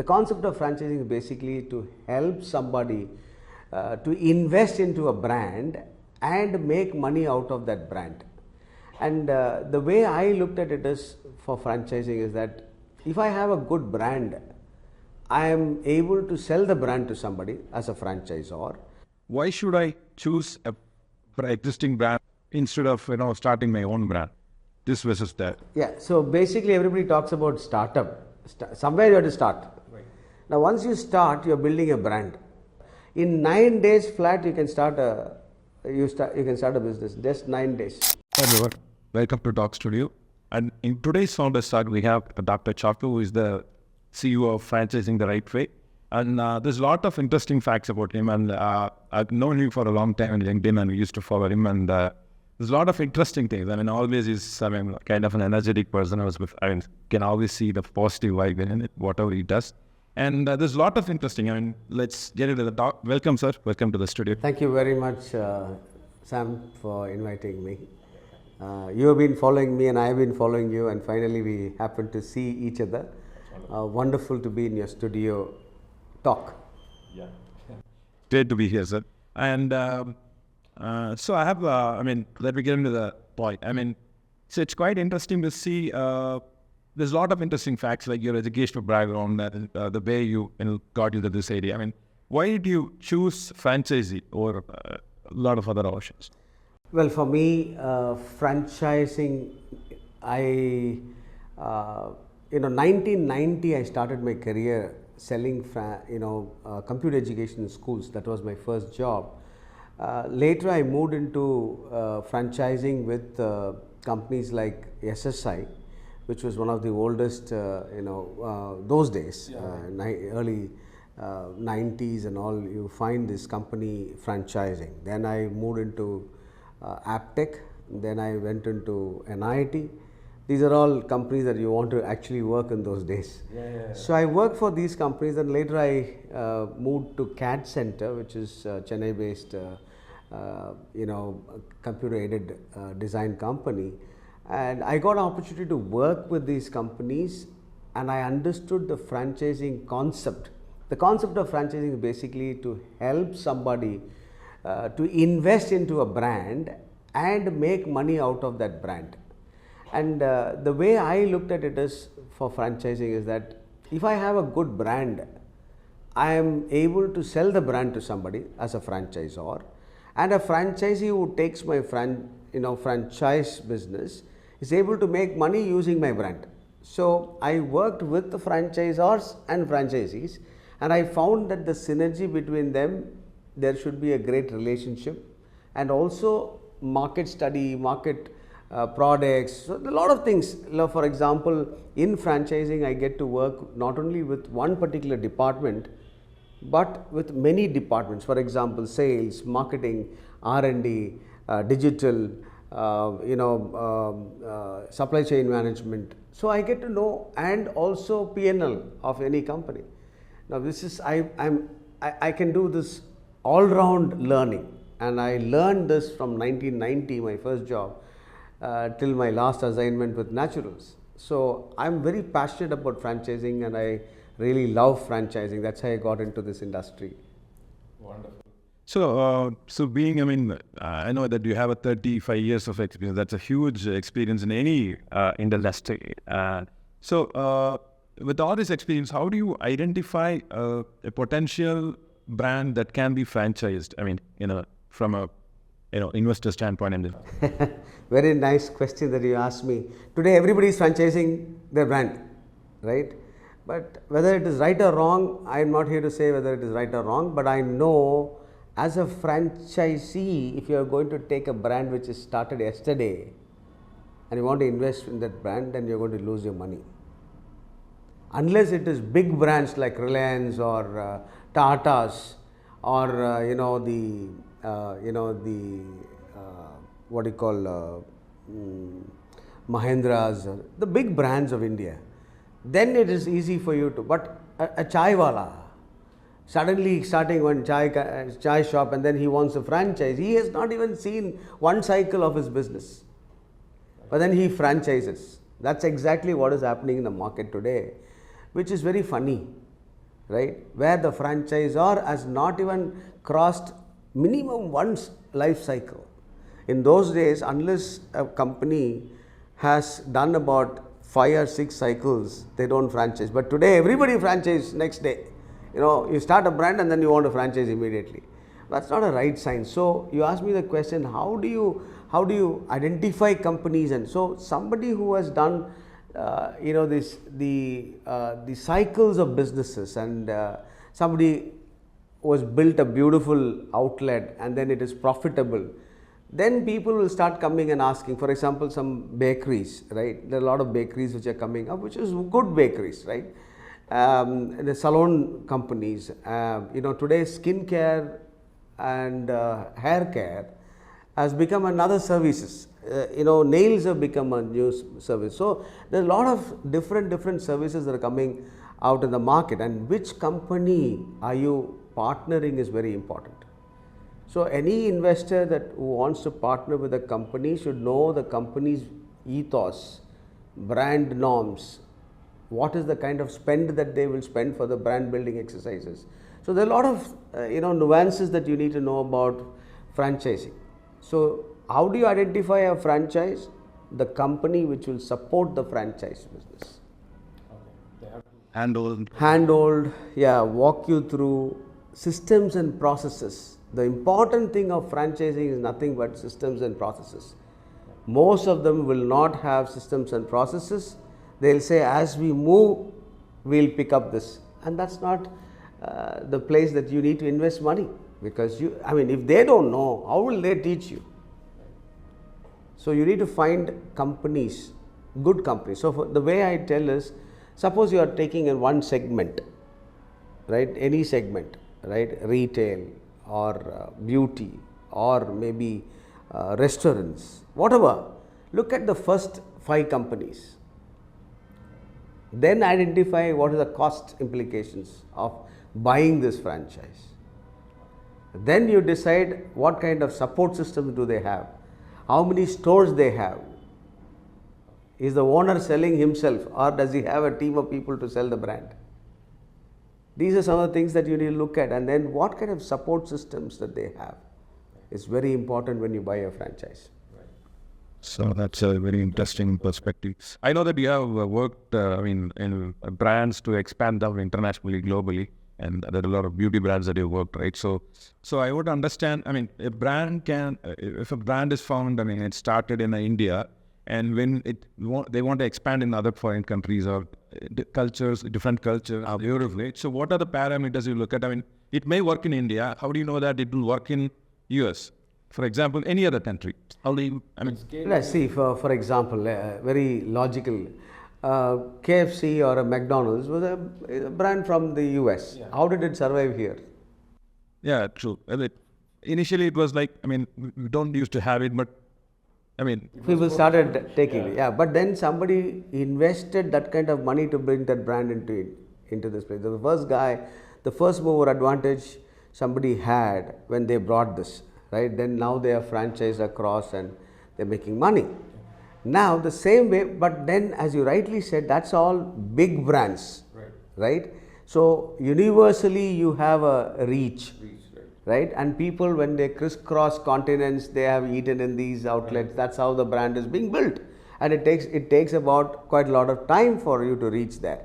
The concept of franchising is basically to help somebody to invest into a brand and make money out of that brand. And the way I looked at it is for franchising is that if I have a good brand, I am able to sell the brand to somebody as a franchisor. Why should I choose a existing brand instead of starting my own brand? This versus that. Yeah, so basically everybody talks about startup. Somewhere you have to start. Right. Now once you start, you're building a brand. In 9 days flat, you can start a business. Just 9 days. Hi everyone, welcome to Taalk Studio. And in today's Founder Start, we have Dr. Chacko, who is the CEO of Franchising the Rightway. And there's a lot of interesting facts about him. And I've known him for a long time on LinkedIn, and we used to follow him. And there's a lot of interesting things. I mean, always he's kind of an energetic person. Can always see the positive vibe in it, whatever he does. And there's a lot of interesting. Let's get into the talk. Welcome, sir. Welcome to the studio. Thank you very much, Sam, for inviting me. You have been following me and I have been following you, and finally we happened to see each other. Wonderful to be in your studio. Talk. Yeah. Great to be here, sir. And so I have, let me get into the point. So it's quite interesting to see, there's a lot of interesting facts like your educational background, the way you got into this area. Why did you choose franchisee over a lot of other options? Well, for me, franchising, 1990 I started my career selling, computer education in schools. That was my first job. Later I moved into franchising with companies like SSI, which was one of the oldest, those days, early 90s and all. You find this company franchising. Then I moved into Aptech. Then I went into NIT. These are all companies that you want to actually work in those days. So I worked for these companies, and later I moved to CAD Center, which is Chennai-based, computer-aided design company. And I got an opportunity to work with these companies, and I understood the franchising concept. The concept of franchising is basically to help somebody to invest into a brand and make money out of that brand. And the way I looked at it is for franchising is that if I have a good brand, I am able to sell the brand to somebody as a franchisor, and a franchisee who takes my franchise business is able to make money using my brand. So I worked with the franchisors and franchisees, and I found that the synergy between them, there should be a great relationship, and also market study, market products, so a lot of things. For example, in franchising, I get to work not only with one particular department, but with many departments. For example, sales, marketing, R&D, digital, supply chain management. So I get to know, and also P&L of any company. Now this is, I can do this all-round learning, and I learned this from 1990, my first job, till my last assignment with Naturals. So I'm very passionate about franchising, and I really love franchising. That's how I got into this industry. Wonderful. So being, I know that you have a 35 years of experience. That's a huge experience in any industry. So with all this experience, how do you identify a potential brand that can be franchised? From a investor standpoint. Very nice question that you asked me. Today everybody is franchising their brand, right? But whether it is right or wrong, I am not here to say whether it is right or wrong, but I know as a franchisee, if you are going to take a brand which is started yesterday and you want to invest in that brand, then you are going to lose your money. Unless it is big brands like Reliance or Tata's or Mahindra's, the big brands of India, then it is easy for you to. But a chai wala, suddenly starting one chai shop, and then he wants a franchise. He has not even seen one cycle of his business, but then he franchises. That's exactly what is happening in the market today, which is very funny. right? Where the franchisor has not even crossed minimum once life cycle. In those days, unless a company has done about 5 or 6 cycles, they don't franchise. But today, everybody franchise next day. You start a brand and then you want to franchise immediately. That's not a right sign. So you ask me the question: how do you identify companies? And so somebody who has done the cycles of businesses, and somebody who has built a beautiful outlet and then it is profitable, then people will start coming and asking. For example, some bakeries, right? There are a lot of bakeries which are coming up, which is good bakeries, right? The salon companies, today skincare and hair care has become another services. Nails have become a new service. So there are a lot of different services that are coming out in the market, and which company are you partnering is very important. So any investor who wants to partner with a company should know the company's ethos, brand norms, what is the kind of spend that they will spend for the brand building exercises. So there are a lot of nuances that you need to know about franchising. So how do you identify a franchise? The company which will support the franchise business. Handhold, walk you through systems and processes. The important thing of franchising is nothing but systems and processes. Most of them will not have systems and processes. They'll say, as we move, we'll pick up this. And that's not the place that you need to invest money, because if they don't know, how will they teach you? So you need to find companies, good companies. So the way I tell is, suppose you are taking in one segment, right? Any segment, right? Retail or beauty or maybe restaurants, whatever. Look at the first 5 companies. Then identify what are the cost implications of buying this franchise. Then you decide what kind of support systems do they have, how many stores they have. Is the owner selling himself, or does he have a team of people to sell the brand? These are some of the things that you need to look at. And then what kind of support systems that they have is very important when you buy a franchise. So that's a very interesting perspective. I know that you have worked in brands to expand them internationally, globally, and there are a lot of beauty brands that you worked, right? So I would understand, a brand can, if a brand is found, it started in India, and when they want to expand in other foreign countries or different cultures, beautifully. So what are the parameters you look at? It may work in India. How do you know that it will work in US? For example, any other country. How do you, Let's see, for example, very logical, KFC or a McDonald's was a brand from the US. Yeah. How did it survive here? Yeah, true. Initially it was like, we don't used to have it, but people started taking it. Yeah, but then somebody invested that kind of money to bring that brand into this place. The first guy, the first mover advantage somebody had when they brought this, right? Then now they are franchised across and they're making money. Now the same way, but then as you rightly said, that's all big brands, right? So universally you have a reach. Right? And people, when they crisscross continents, they have eaten in these outlets. Right. That's how the brand is being built, and it takes about quite a lot of time for you to reach there,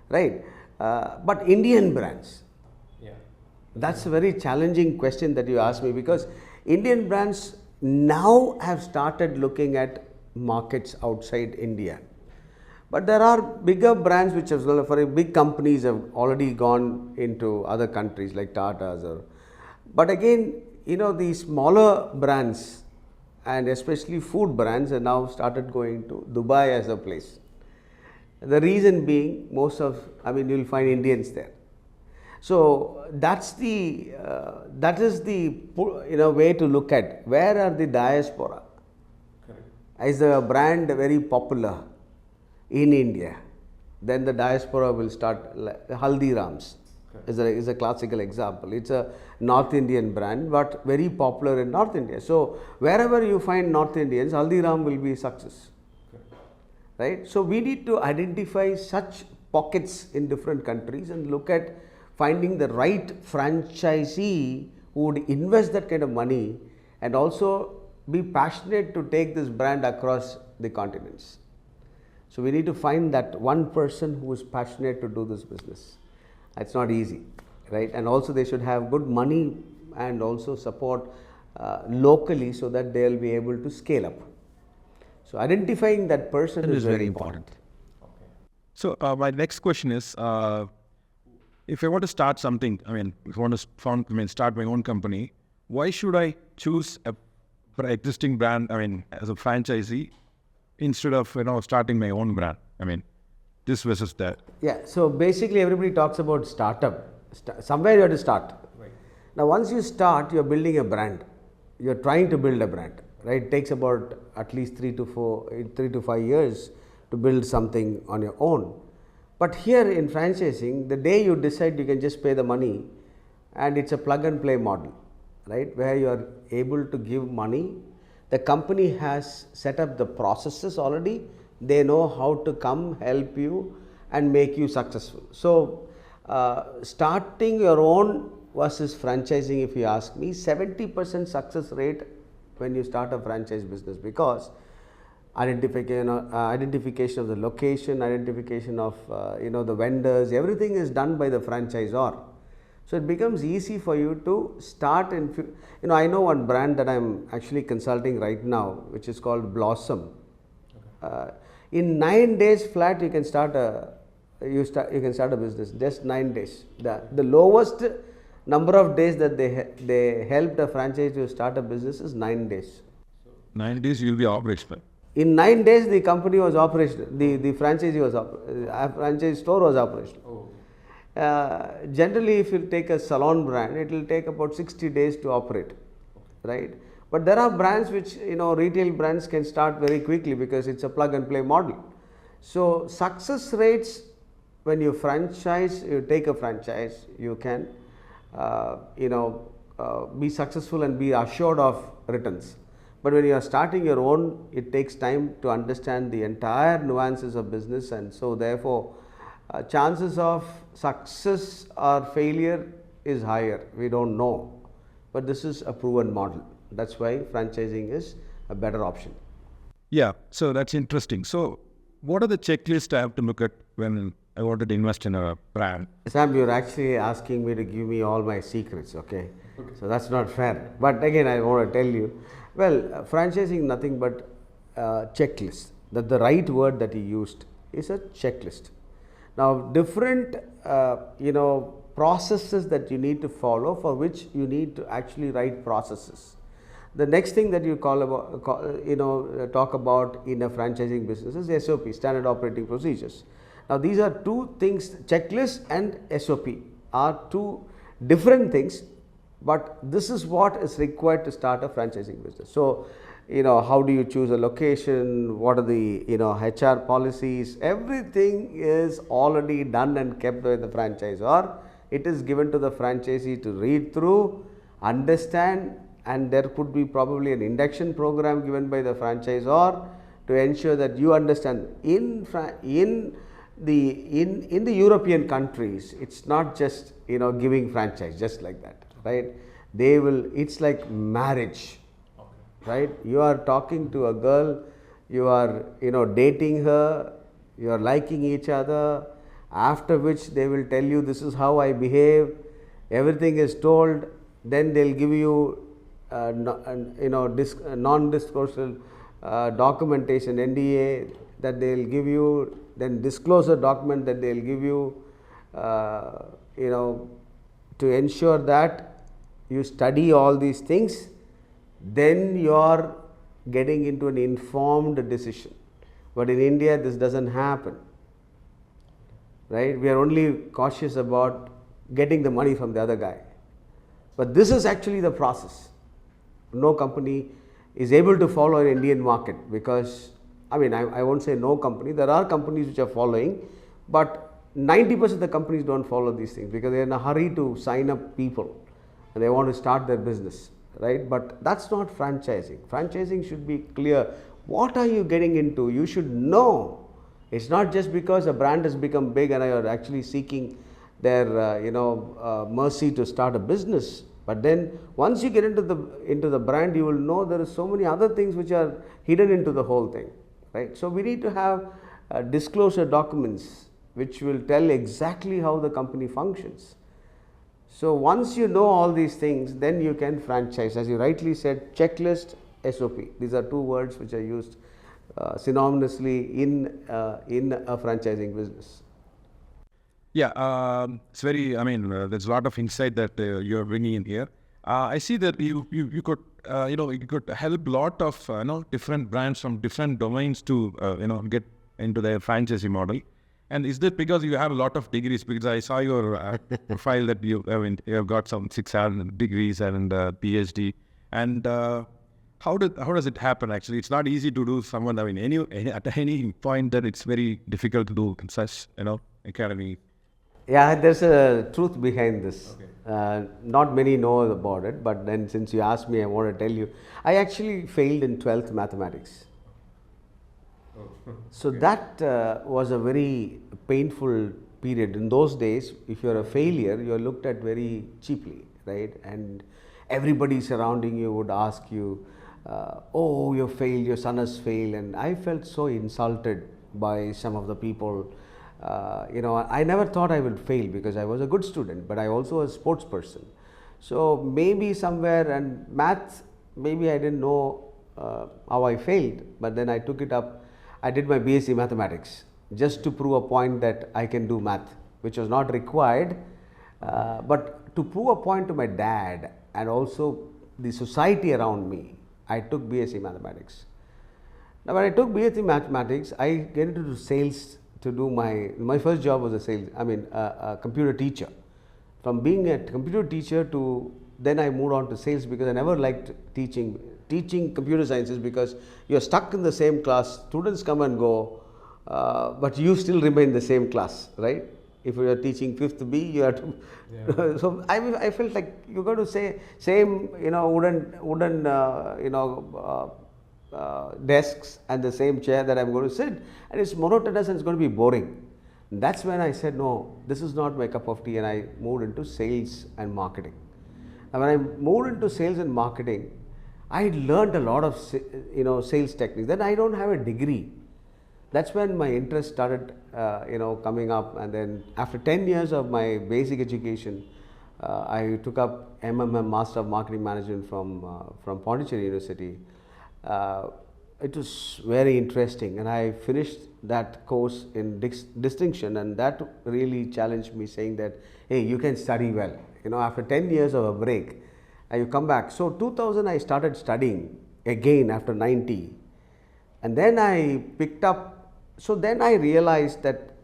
right? But Indian brands, that's a very challenging question that you asked me, because Indian brands now have started looking at markets outside India. But there are bigger brands which have, for big companies, have already gone into other countries like Tata's or. But again, the smaller brands and especially food brands have now started going to Dubai as a place. The reason being, you'll find Indians there. So that is the way to look at where are the diaspora. Correct. Is the brand very popular in India? Then the diaspora will start. Haldiram's is a classical example. It's a North Indian brand, but very popular in North India. So wherever you find North Indians, Haldiram will be a success. Right? So we need to identify such pockets in different countries and look at finding the right franchisee who would invest that kind of money and also be passionate to take this brand across the continents. So we need to find that one person who is passionate to do this business. It's not easy, right? And also they should have good money and also support locally so that they will be able to scale up. So identifying that person is very important. So my next question is, if I want to start something, if I want to start my own company, why should I choose a existing brand, as a franchisee, instead of starting my own brand? This versus that. Yeah. So basically, everybody talks about startup. Somewhere you have to start. Right. Now, once you start, you're building a brand. You're trying to build a brand. Right. It takes about at least 3 to 5 years to build something on your own. But here in franchising, the day you decide, you can just pay the money, and it's a plug and play model, right, where you are able to give money. The company has set up the processes already. They know how to come help you and make you successful. So starting your own versus franchising, if you ask me, 70% success rate when you start a franchise business, because identification of the location, identification of the vendors, everything is done by the franchisor. So it becomes easy for you to start. I know one brand that I'm actually consulting right now, which is called Blossom. Okay. In 9 days flat, you can start a business. Just 9 days. The lowest number of days that they helped a franchise to start a business is 9 days. 9 days you will be operational. In 9 days, the company was operational. The franchisee was franchise store was operational. Oh. Generally, if you take a salon brand, it will take about 60 days to operate, right? But there are brands which, retail brands can start very quickly because it's a plug and play model. So success rates, when you take a franchise, you can, be successful and be assured of returns. But when you are starting your own, it takes time to understand the entire nuances of business, and so therefore chances of success or failure is higher. We don't know, but this is a proven model. That's why franchising is a better option. Yeah, so that's interesting. So what are the checklists I have to look at when I wanted to invest in a brand? Sam, you're actually asking me to give me all my secrets, okay? So that's not fair. But again, I want to tell you, franchising nothing but checklist. That the right word that he used is a checklist. Now, different processes that you need to follow, for which you need to actually write processes. The next thing that you talk about in a franchising business is SOP, standard operating procedures. Now, these are two things. Checklist and SOP are two different things, but this is what is required to start a franchising business. So, how do you choose a location? What are the HR policies? Everything is already done and kept by the franchisor. It is given to the franchisee to read through, understand, and there could be probably an induction program given by the franchisor to ensure that you understand. In the European countries, it's not just giving franchise just like that, right? It's like marriage. Right? You are talking to a girl, you are dating her, you are liking each other, after which they will tell you, this is how I behave, everything is told. Then they'll give you non-disclosure documentation, NDA, that they'll give you, then disclosure document that they'll give you, to ensure that you study all these things. Then you are getting into an informed decision. But in India, this doesn't happen, right? We are only cautious about getting the money from the other guy. But this is actually the process. No company is able to follow an Indian market, because, I won't say no company. There are companies which are following, but 90% of the companies don't follow these things because they are in a hurry to sign up people and they want to start their business. Right? But that's not franchising. Franchising should be clear. What are you getting into? You should know. It's not just because a brand has become big and you are actually seeking their mercy to start a business. But then once you get into the brand, you will know there is so many other things which are hidden into the whole thing, right? So we need to have disclosure documents which will tell exactly how the company functions. So once you know all these things, then you can franchise. As you rightly said, checklist, SOP. These are two words which are used synonymously in a franchising business. Yeah, it's very, there's a lot of insight that you're bringing in here. I see that you could, you could help a lot of, different brands from different domains to, get into their franchisee model. And is that because you have a lot of degrees? Because I saw your profile that you have got some 6 degrees and PhD. And how does it happen? Actually, it's not easy to do. Someone, at any point that it's very difficult to do in such, academy. Yeah, there's a truth behind this. Okay. Not many know about it, but then since you asked me, I want to tell you. I actually failed in 12th mathematics. So that was a very painful period. In those days, if you're a failure, you're looked at very cheaply, right? And everybody surrounding you would ask you, oh, you failed, your son has failed. And I felt so insulted by some of the people. I never thought I would fail because I was a good student, but I also was a sports person. So maybe somewhere, and math, maybe I didn't know how I failed, but then I took it up. I did my BSc mathematics just to prove a point that I can do math, which was not required, but to prove a point to my dad and also the society around me, I took BSc mathematics. Now when I took BSc mathematics, I get into sales to do my first job was a computer teacher. From being a computer teacher to then I moved on to sales because I never liked teaching computer sciences because you're stuck in the same class, students come and go, but you still remain the same class, right? If you are teaching 5th B, you have to. Yeah. So I felt like you got to say same, wooden, desks and the same chair that I'm going to sit, and it's monotonous and it's going to be boring. And that's when I said, no, this is not my cup of tea, and I moved into sales and marketing. And when I moved into sales and marketing, I learned a lot of sales techniques. Then I don't have a degree. That's when my interest started coming up, and then after 10 years of my basic education, I took up MMM, Master of Marketing Management from Pondicherry University. It was very interesting, and I finished that course in distinction, and that really challenged me, saying that, hey, you can study well. After 10 years of a break, you come back. So 2000 I started studying again after 90, and then I picked up. So then I realized that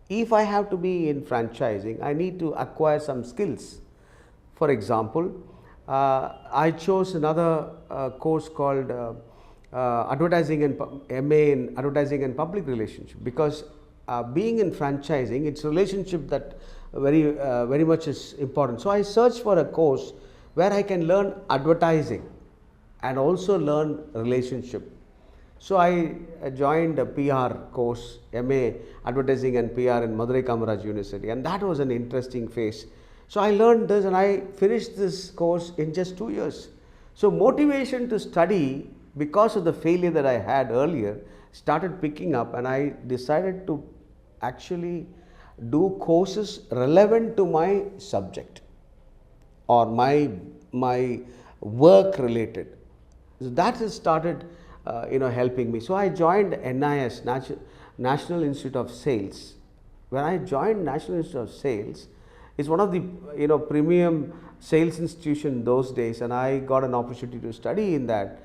if I have to be in franchising, I need to acquire some skills. For example, I chose another course called advertising and MA in advertising and public relationship, because being in franchising, it's relationship that very much is important. So I searched for a course where I can learn advertising and also learn relationship. So I joined a PR course, MA Advertising and PR in Madurai Kamaraj University, and that was an interesting phase. So I learned this and I finished this course in just 2 years. So motivation to study, because of the failure that I had earlier, started picking up, and I decided to actually do courses relevant to my subject or my work related. So that has started helping me. So I joined NIS, National Institute of Sales. When I joined National Institute of Sales, it's one of the premium sales institution those days, and I got an opportunity to study in that.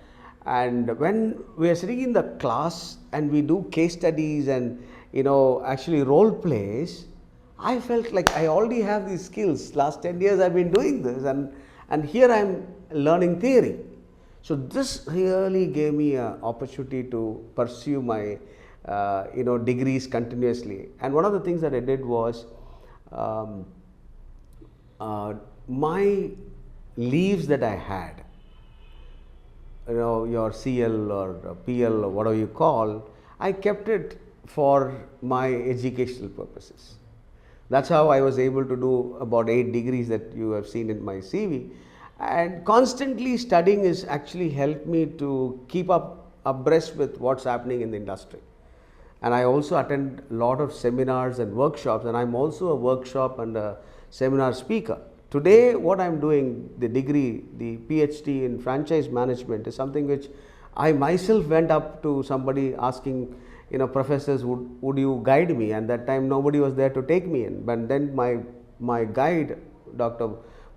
And when we are sitting in the class and we do case studies and actually role plays, I felt like I already have these skills. Last 10 years I've been doing this, and here I'm learning theory. So this really gave me an opportunity to pursue my degrees continuously. And one of the things that I did was my leaves that I had, your CL or PL or whatever you call, I kept it for my educational purposes. That's how I was able to do about 8 degrees that you have seen in my CV. And constantly studying has actually helped me to keep up abreast with what's happening in the industry. And I also attend a lot of seminars and workshops, and I'm also a workshop and a seminar speaker. Today, what I'm doing, the degree, the PhD in franchise management, is something which I myself went up to somebody asking, professors, would you guide me? And that time nobody was there to take me in. But then my guide, Dr.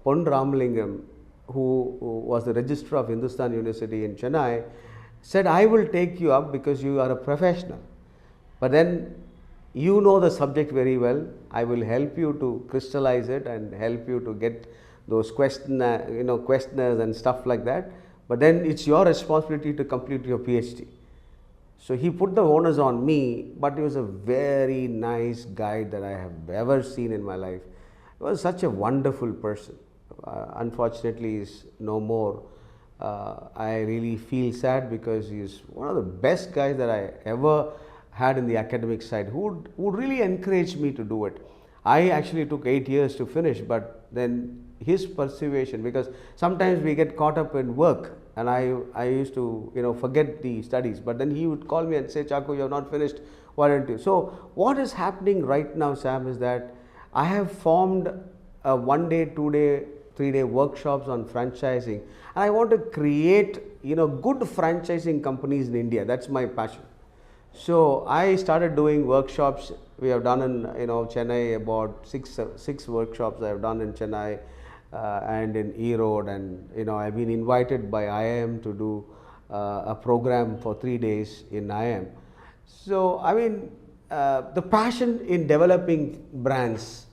Pon Ramalingam, who was the registrar of Hindustan University in Chennai, said, I will take you up because you are a professional. But then you know the subject very well. I will help you to crystallize it and help you to get those questionnaires and stuff like that. But then it's your responsibility to complete your PhD. So he put the onus on me, but he was a very nice guy that I have ever seen in my life. He was such a wonderful person. Unfortunately, he's no more. I really feel sad because he's one of the best guys that I ever had in the academic side, who would really encourage me to do it. I actually took 8 years to finish, but then his persuasion, because sometimes we get caught up in work, and I used to forget the studies, but then he would call me and say, Chacko, you have not finished, why don't you? So what is happening right now, Sam, is that I have formed a 1-day, 2-day, 3-day workshops on franchising, and I want to create good franchising companies in India. That's my passion. So I started doing workshops. We have done in Chennai about six workshops I have done in Chennai and in Erode, and I've been invited by IIM to do a program for 3 days in IIM. So I mean, the passion in developing brands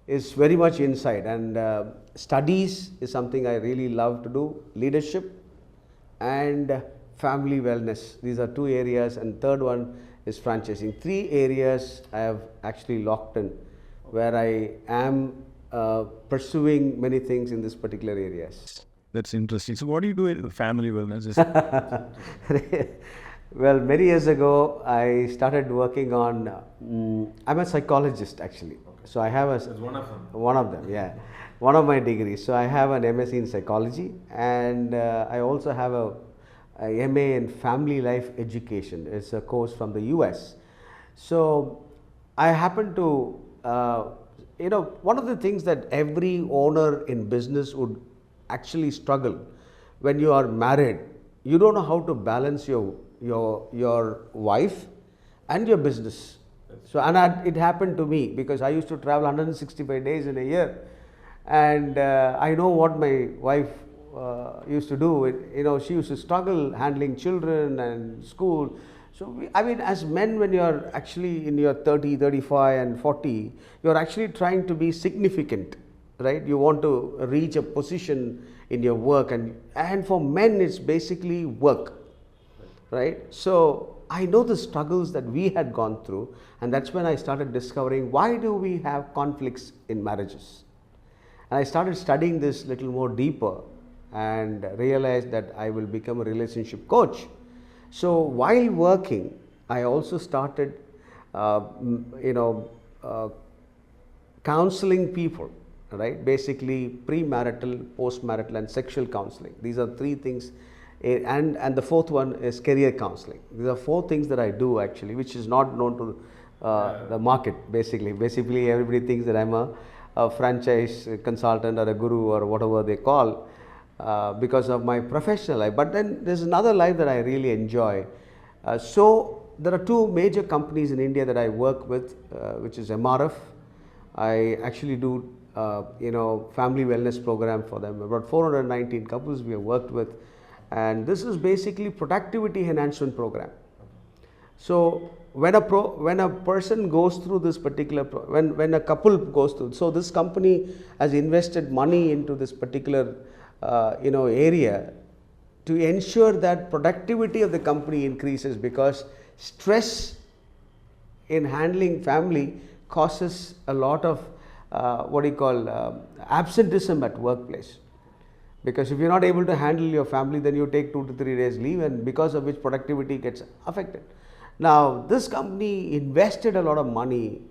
is very much inside, and studies is something I really love to do. Leadership and family wellness, these are 2 areas, and third one is franchising. 3 areas I have actually locked in, where I am pursuing many things in this particular areas. That's interesting. So what do you do with family wellness? Well, many years ago I started working on, I'm a psychologist actually. So I have one of them, yeah, one of my degrees. So I have an MSc in psychology, and I also have a MA in Family Life Education. It's a course from the US. So I happen to, one of the things that every owner in business would actually struggle when you are married, you don't know how to balance your wife and your business. So, and it happened to me because I used to travel 165 days in a year, and I know what my wife used to do. She used to struggle handling children and school. So I mean, as men, when you are actually in your 30, 35 and 40, you are actually trying to be significant, right? You want to reach a position in your work, and for men it's basically work, right? So I know the struggles that we had gone through, and that's when I started discovering, why do we have conflicts in marriages? And I started studying this little more deeper and realized that I will become a relationship coach. So while working, I also started counseling people, right? Basically premarital, postmarital and sexual counseling. These are 3 things, and the 4th one is career counseling. These are 4 things that I do actually, which is not known to the market. Basically everybody thinks that I'm a franchise consultant or a guru or whatever they call, because of my professional life. But then there's another life that I really enjoy. So there are 2 major companies in India that I work with, which is MRF. I actually do family wellness program for them. About 419 couples we have worked with, and this is basically productivity enhancement program. So when a person goes through this particular when a couple goes through, so this company has invested money into this particular area to ensure that productivity of the company increases, because stress in handling family causes a lot of absenteeism at workplace. Because if you're not able to handle your family, then you take 2 to 3 days leave, and because of which productivity gets affected. Now this company invested a lot of money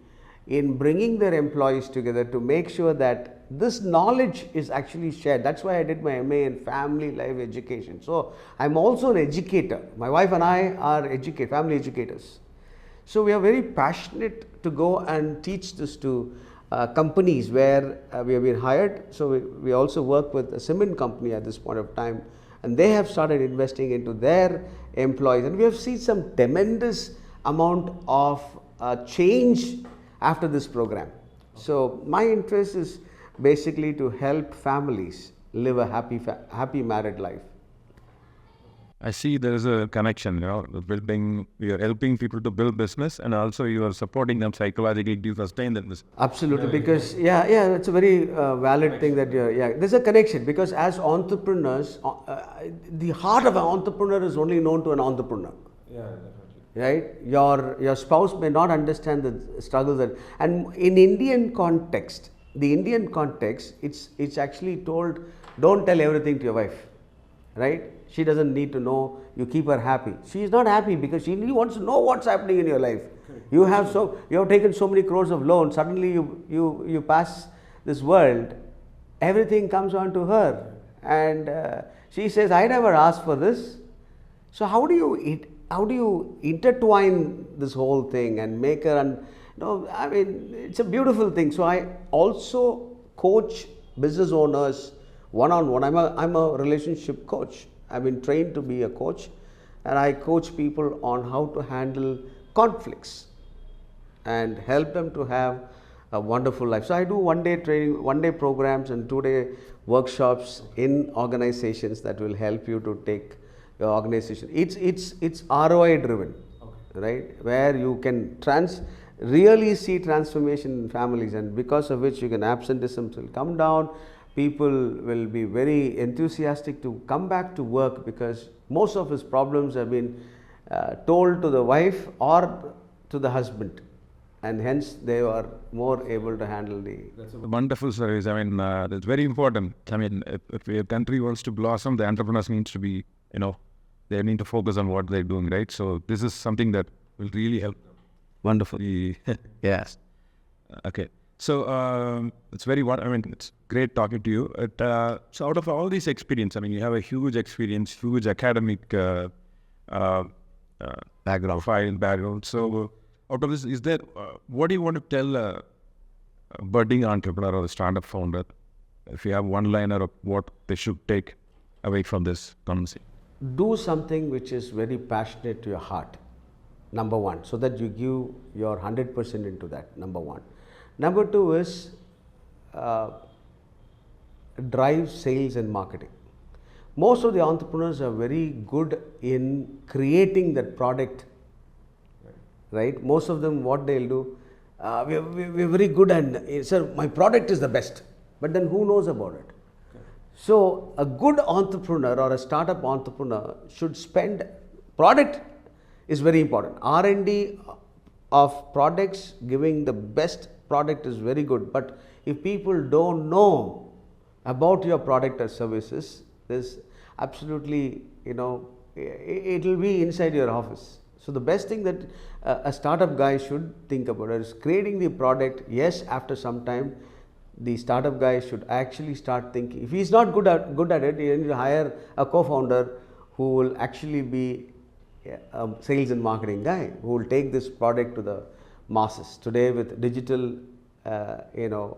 in bringing their employees together to make sure that this knowledge is actually shared. That's why I did my MA in family life education. So I'm also an educator. My wife and I are family educators. So we are very passionate to go and teach this to companies where we have been hired. So we also work with a cement company at this point of time, and they have started investing into their employees, and we have seen some tremendous amount of change after this program. So my interest is basically to help families live a happy married life. I see there is a connection, you're helping people to build business, and also you are supporting them psychologically to sustain their business. Absolutely, because it's a very valid thing that there's a connection, because as entrepreneurs, the heart of an entrepreneur is only known to an entrepreneur. Yeah, definitely. Right? Your spouse may not understand the struggles and in Indian context, it's actually told, don't tell everything to your wife, right? She doesn't need to know. You keep her happy. She is not happy because she really wants to know what's happening in your life. You have taken so many crores of loans. Suddenly you pass this world, everything comes on to her, and she says, I never asked for this. So how do you intertwine this whole thing and make her? It's a beautiful thing. So I also coach business owners one-on-one. I'm a relationship coach. I've been trained to be a coach, and I coach people on how to handle conflicts and help them to have a wonderful life. So I do one-day training, one-day programs, and two-day workshops in organizations that will help you to take your organization. It's ROI driven, right? Where you can really see transformation in families, and because of which absenteeism will come down. People will be very enthusiastic to come back to work because most of his problems have been told to the wife or to the husband, and hence they are more able to handle the. That's a wonderful service. It's very important. If a country wants to blossom, the entrepreneurs needs to be, they need to focus on what they're doing, right? So this is something that will really help them. Wonderful. Yes. Okay. So it's great talking to you. So out of all these experience, you have a huge experience, huge academic background. So out of this, is there what do you want to tell a budding entrepreneur or a startup founder, if you have one liner of what they should take away from this conversation? Do something which is very passionate to your heart, number one, so that you give your 100% into that, number one. Number two is drive sales and marketing. Most of the entrepreneurs are very good in creating that product, right? Most of them, what they'll do, we're very good and, sir, my product is the best, but then who knows about it? So a good entrepreneur or a startup entrepreneur should spend, product is very important. R&D of products, giving the best product is very good, but if people don't know about your product or services, there's absolutely, it will be inside your office. So the best thing that a startup guy should think about is creating the product. Yes, after some time, the startup guy should actually start thinking. If he's not good at it, you need to hire a co-founder who will actually be a sales and marketing guy, who will take this product to the masses. Today with digital, your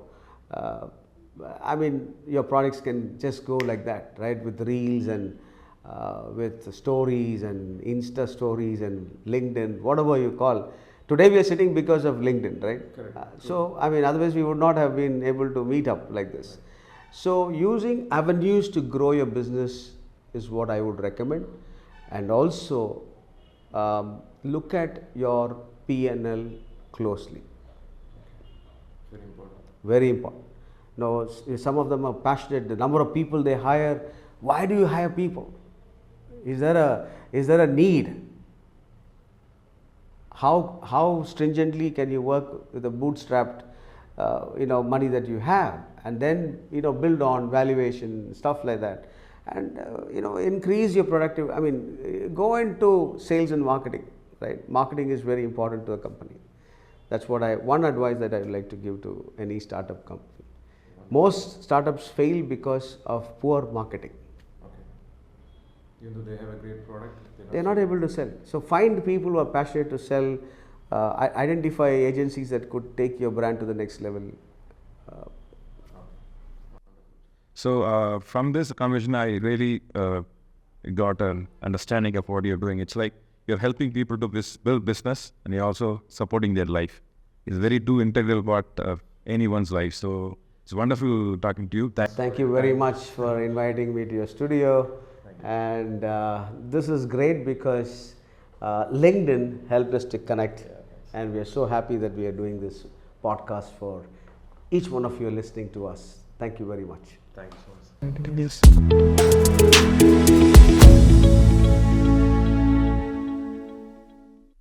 products can just go like that, right? With reels and with stories and Insta stories and LinkedIn, whatever you call. Today we are sitting because of LinkedIn, right? Correct. Otherwise we would not have been able to meet up like this. So using avenues to grow your business is what I would recommend. And also look at your P&L closely. Very important. Very important. Now, some of them are passionate. The number of people they hire. Why do you hire people? Is there a need? How stringently can you work with the bootstrapped, money that you have, and then build on valuation, stuff like that, and increase your productivity. Go into sales and marketing. Right, marketing is very important to a company. That's one advice that I would like to give to any startup company. Most startups fail because of poor marketing. Even though they have a great product, they're not able to sell. So find people who are passionate to sell. Identify agencies that could take your brand to the next level. So from this conversation, I really got an understanding of what you're doing. It's like you're helping people to build business, and you're also supporting their life. It's very two integral part of anyone's life. So it's wonderful talking to you. Thank you very much for inviting me to your studio. And this is great because LinkedIn helped us to connect, and we are so happy that we are doing this podcast for each one of you listening to us. Thank you very much. Thank you so much.